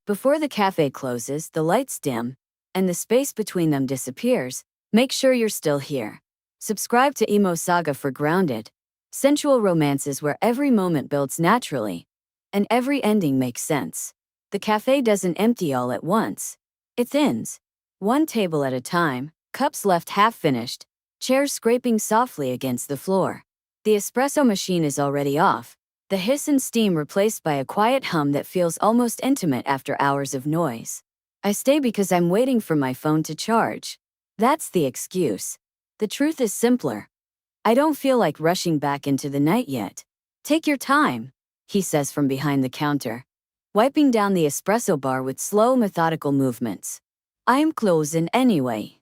Before the cafe closes, the lights dim, and the space between them disappears. Make sure you're still here. Subscribe to Emo Saga for grounded, sensual romances where every moment builds naturally, and every ending makes sense. The cafe doesn't empty all at once. It thins. One table at a time, cups left half-finished, chairs scraping softly against the floor. The espresso machine is already off, the hiss and steam replaced by a quiet hum that feels almost intimate after hours of noise. I stay because I'm waiting for my phone to charge. That's the excuse. The truth is simpler. I don't feel like rushing back into the night yet. Take your time, he says from behind the counter, wiping down the espresso bar with slow, methodical movements. I'm closing anyway.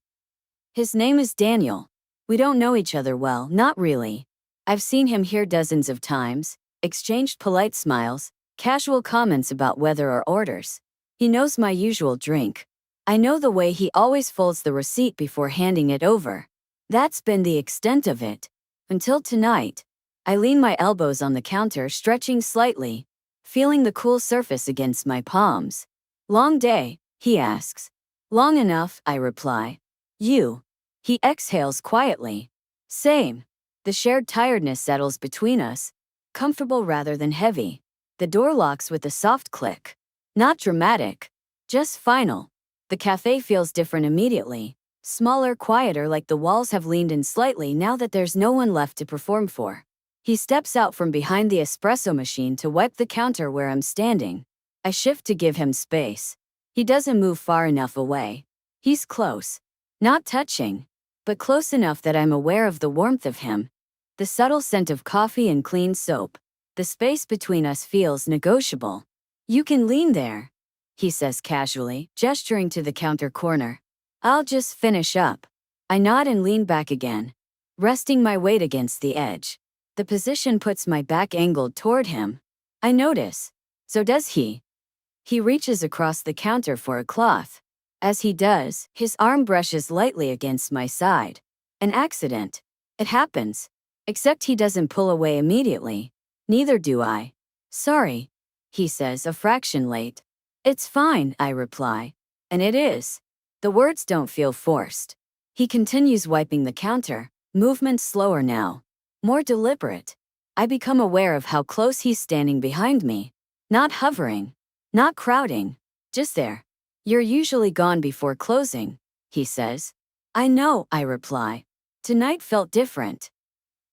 His name is Daniel. We don't know each other well, not really. I've seen him here dozens of times, exchanged polite smiles, casual comments about weather or orders. He knows my usual drink. I know the way he always folds the receipt before handing it over. That's been the extent of it. Until tonight. I lean my elbows on the counter, stretching slightly, feeling the cool surface against my palms. Long day, he asks. Long enough, I reply. You. He exhales quietly. Same. The shared tiredness settles between us, comfortable rather than heavy. The door locks with a soft click. Not dramatic, just final. The cafe feels different immediately. Smaller, quieter, like the walls have leaned in slightly now that there's no one left to perform for. He steps out from behind the espresso machine to wipe the counter where I'm standing. I shift to give him space. He doesn't move far enough away. He's close. Not touching, but close enough that I'm aware of the warmth of him. The subtle scent of coffee and clean soap. The space between us feels negotiable. You can lean there, he says casually, gesturing to the counter corner. I'll just finish up. I nod and lean back again, resting my weight against the edge. The position puts my back angled toward him. I notice. So does he. He reaches across the counter for a cloth. As he does, his arm brushes lightly against my side. An accident. It happens. Except he doesn't pull away immediately. Neither do I. Sorry, he says, a fraction late. It's fine, I reply. And it is. The words don't feel forced. He continues wiping the counter, movements slower now, more deliberate. I become aware of how close he's standing behind me. Not hovering, not crowding, just there. You're usually gone before closing, he says. I know, I reply. Tonight felt different.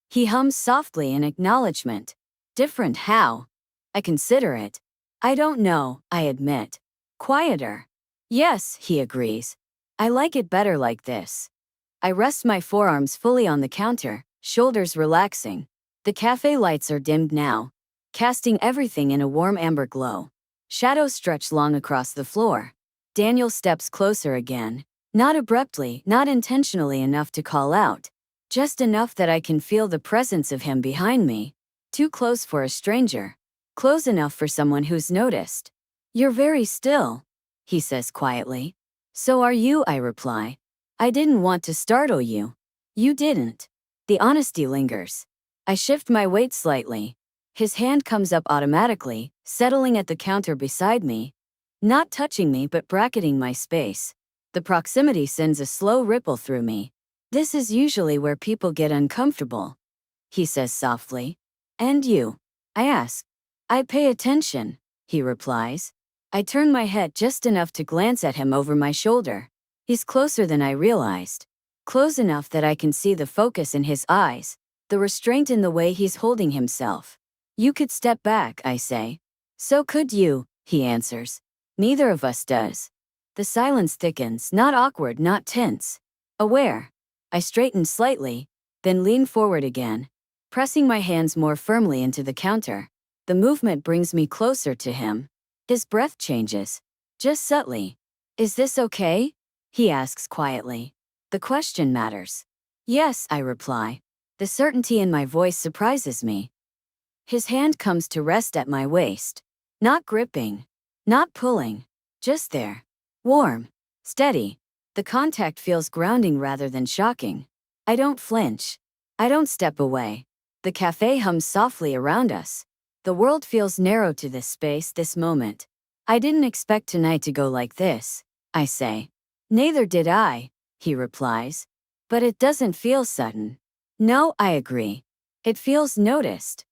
He hums softly in acknowledgement. Different how? I consider it. I don't know, I admit. Quieter. Yes, he agrees. I like it better like this. I rest my forearms fully on the counter, shoulders relaxing. The cafe lights are dimmed now, casting everything in a warm amber glow. Shadows stretch long across the floor. Daniel steps closer again. Not abruptly, not intentionally enough to call out. Just enough that I can feel the presence of him behind me. Too close for a stranger. Close enough for someone who's noticed. You're very still, he says quietly. So are you, I reply. I didn't want to startle you. You didn't. The honesty lingers. I shift my weight slightly. His hand comes up automatically, settling at the counter beside me. Not touching me but bracketing my space. The proximity sends a slow ripple through me. This is usually where people get uncomfortable, he says softly. And you? I ask. I pay attention, he replies. I turn my head just enough to glance at him over my shoulder. He's closer than I realized. Close enough that I can see the focus in his eyes, the restraint in the way he's holding himself. You could step back, I say. So could you, he answers. Neither of us does. The silence thickens, not awkward, not tense. Aware. I straighten slightly, then lean forward again, pressing my hands more firmly into the counter. The movement brings me closer to him. His breath changes, just subtly. Is this okay? He asks quietly. The question matters. Yes, I reply. The certainty in my voice surprises me. His hand comes to rest at my waist. Not gripping, not pulling, just there. Warm, steady. The contact feels grounding rather than shocking. I don't flinch. I don't step away. The cafe hums softly around us. The world feels narrow to this space, this moment. I didn't expect tonight to go like this, I say. Neither did I, he replies. But it doesn't feel sudden. No, I agree. It feels noticed.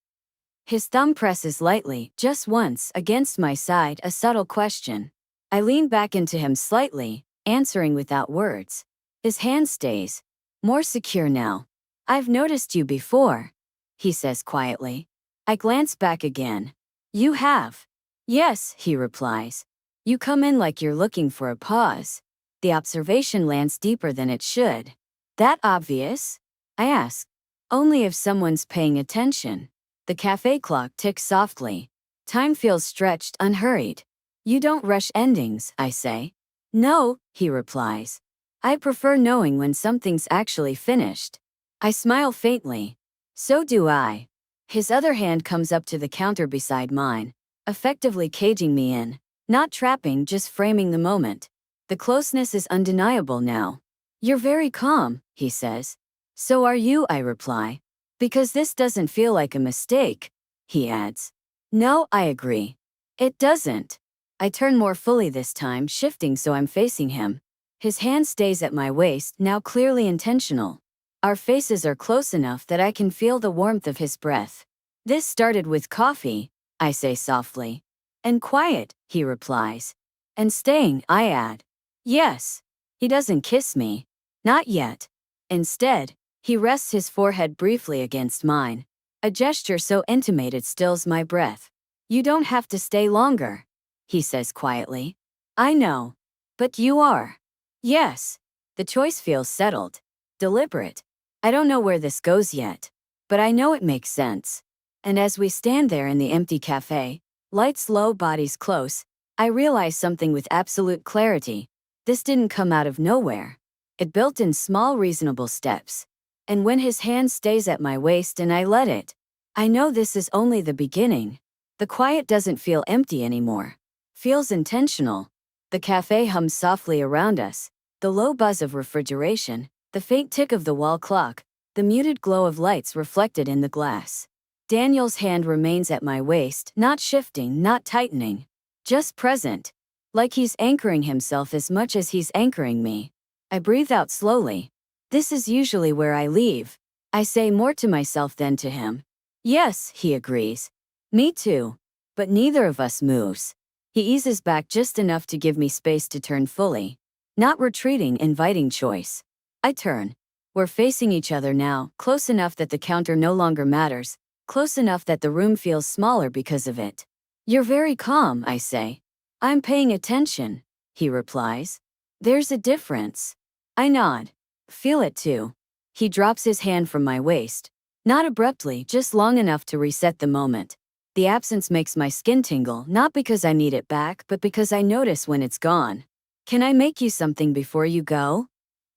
His thumb presses lightly, just once, against my side, a subtle question. I lean back into him slightly, answering without words. His hand stays. More secure now. I've noticed you before, he says quietly. I glance back again. You have. Yes, he replies. You come in like you're looking for a pause. The observation lands deeper than it should. That obvious? I ask. Only if someone's paying attention. The cafe clock ticks softly. Time feels stretched, unhurried. You don't rush endings, I say. No, he replies. I prefer knowing when something's actually finished. I smile faintly. So do I. His other hand comes up to the counter beside mine, effectively caging me in. Not trapping, just framing the moment. The closeness is undeniable now. You're very calm, he says. So are you, I reply. Because this doesn't feel like a mistake, he adds. No, I agree. It doesn't. I turn more fully this time, shifting so I'm facing him. His hand stays at my waist, now clearly intentional. Our faces are close enough that I can feel the warmth of his breath. This started with coffee, I say softly. And quiet, he replies. And staying, I add. Yes. He doesn't kiss me. Not yet. Instead, he rests his forehead briefly against mine, a gesture so intimate it stills my breath. You don't have to stay longer, he says quietly. I know. But you are. Yes. The choice feels settled, deliberate. I don't know where this goes yet, but I know it makes sense. And as we stand there in the empty cafe, lights low, bodies close, I realize something with absolute clarity. This didn't come out of nowhere. It built in small, reasonable steps. And when his hand stays at my waist and I let it, I know this is only the beginning. The quiet doesn't feel empty anymore. Feels intentional. The cafe hums softly around us. The low buzz of refrigeration, the faint tick of the wall clock, the muted glow of lights reflected in the glass. Daniel's hand remains at my waist, not shifting, not tightening. Just present. Like he's anchoring himself as much as he's anchoring me. I breathe out slowly. This is usually where I leave. I say more to myself than to him. Yes, he agrees. Me too. But neither of us moves. He eases back just enough to give me space to turn fully. Not retreating, inviting choice. I turn. We're facing each other now, close enough that the counter no longer matters, close enough that the room feels smaller because of it. You're very calm, I say. I'm paying attention, he replies. There's a difference. I nod. Feel it too. He drops his hand from my waist. Not abruptly, just long enough to reset the moment. The absence makes my skin tingle, not because I need it back, but because I notice when it's gone. Can I make you something before you go?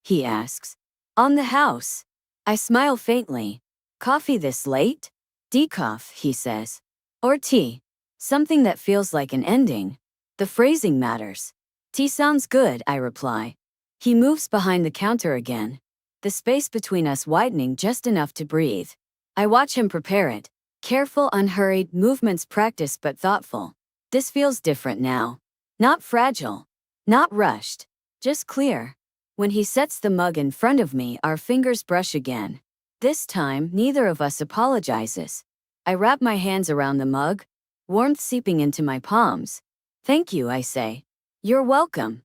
He asks. On the house. I smile faintly. Coffee this late? Decaf, he says. Or tea. Something that feels like an ending. The phrasing matters. Tea sounds good, I reply. He moves behind the counter again, the space between us widening just enough to breathe. I watch him prepare it. Careful, unhurried, movements practiced but thoughtful. This feels different now. Not fragile. Not rushed. Just clear. When he sets the mug in front of me, our fingers brush again. This time, neither of us apologizes. I wrap my hands around the mug, warmth seeping into my palms. Thank you, I say. You're welcome.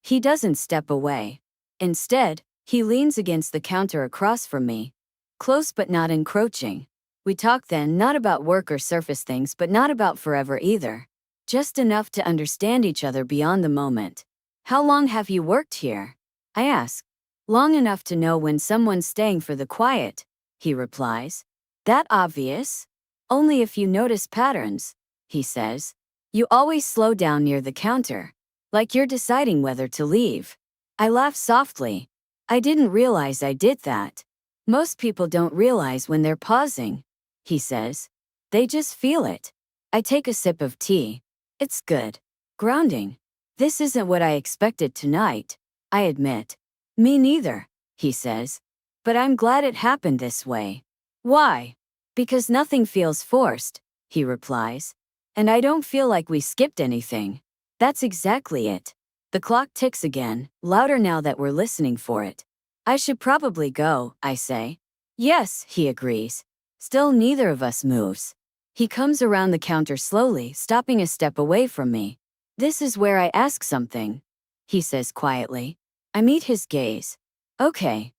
He doesn't step away. Instead, he leans against the counter across from me. Close but not encroaching. We talk then, not about work or surface things, but not about forever either. Just enough to understand each other beyond the moment. How long have you worked here? I ask. Long enough to know when someone's staying for the quiet, he replies. That obvious? Only if you notice patterns, he says. You always slow down near the counter. Like you're deciding whether to leave. I laugh softly. I didn't realize I did that. Most people don't realize when they're pausing, he says. They just feel it. I take a sip of tea. It's good. Grounding. This isn't what I expected tonight, I admit. Me neither, he says. But I'm glad it happened this way. Why? Because nothing feels forced, he replies. And I don't feel like we skipped anything. That's exactly it. The clock ticks again, louder now that we're listening for it. I should probably go, I say. Yes, he agrees. Still, neither of us moves. He comes around the counter slowly, stopping a step away from me. This is where I ask something, he says quietly. I meet his gaze. Okay.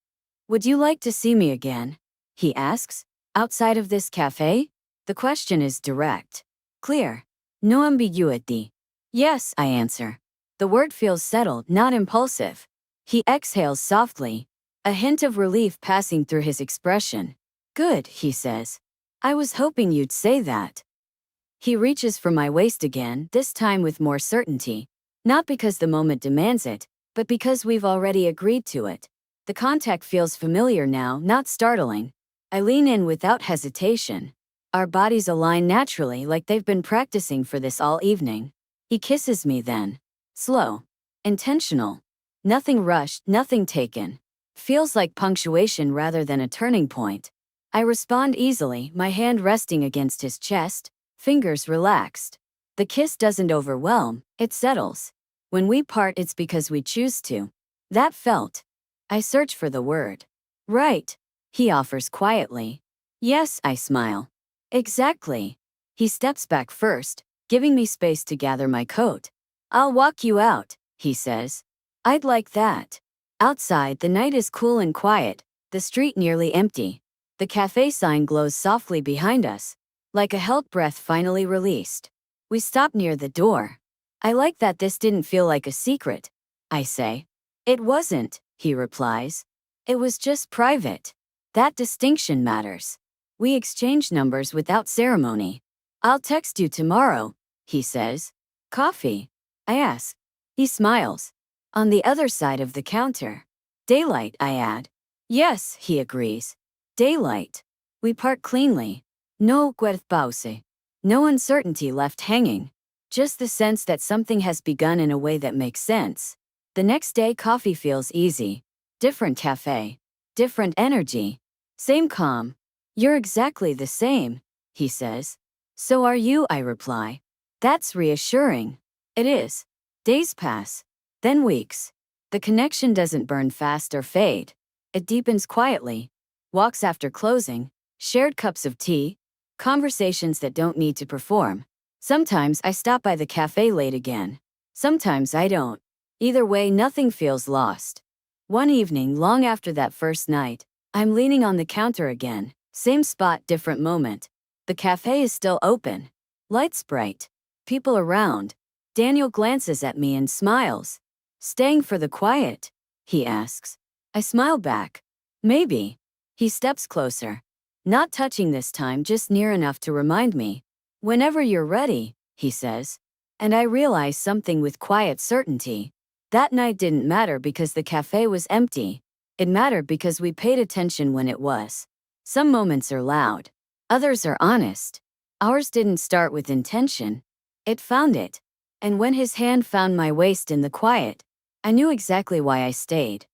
Would you like to see me again? He asks. Outside of this cafe? The question is direct. Clear. No ambiguity. Yes, I answer. The word feels settled, not impulsive. He exhales softly, a hint of relief passing through his expression. Good, he says. I was hoping you'd say that. He reaches for my waist again, this time with more certainty. Not because the moment demands it, but because we've already agreed to it. The contact feels familiar now, not startling. I lean in without hesitation. Our bodies align naturally, like they've been practicing for this all evening. He kisses me then. Slow. Intentional. Nothing rushed, nothing taken. Feels like punctuation rather than a turning point. I respond easily, my hand resting against his chest, fingers relaxed. The kiss doesn't overwhelm, it settles. When we part, it's because we choose to. That felt. I search for the word. Right, he offers quietly. Yes, I smile. Exactly. He steps back first, giving me space to gather my coat. I'll walk you out, he says. I'd like that. Outside, the night is cool and quiet, the street nearly empty. The cafe sign glows softly behind us, like a held breath finally released. We stop near the door. I like that this didn't feel like a secret, I say. It wasn't, he replies. It was just private. That distinction matters. We exchange numbers without ceremony. I'll text you tomorrow, he says. Coffee? I ask. He smiles. On the other side of the counter. Daylight, I add. Yes, he agrees. Daylight. We part cleanly. No cuerpause. No uncertainty left hanging. Just the sense that something has begun in a way that makes sense. The next day, coffee feels easy. Different cafe. Different energy. Same calm. You're exactly the same, he says. So are you, I reply. That's reassuring. It is. Days pass. Then weeks. The connection doesn't burn fast or fade. It deepens quietly. Walks after closing, shared cups of tea, conversations that don't need to perform. Sometimes I stop by the cafe late again. Sometimes I don't. Either way, nothing feels lost. One evening, long after that first night, I'm leaning on the counter again. Same spot, different moment. The cafe is still open. Lights bright. People around. Daniel glances at me and smiles. Staying for the quiet? He asks. I smile back. Maybe. He steps closer. Not touching this time, just near enough to remind me. Whenever you're ready, he says. And I realize something with quiet certainty. That night didn't matter because the cafe was empty. It mattered because we paid attention when it was. Some moments are loud. Others are honest. Ours didn't start with intention. It found it. And when his hand found my waist in the quiet, I knew exactly why I stayed.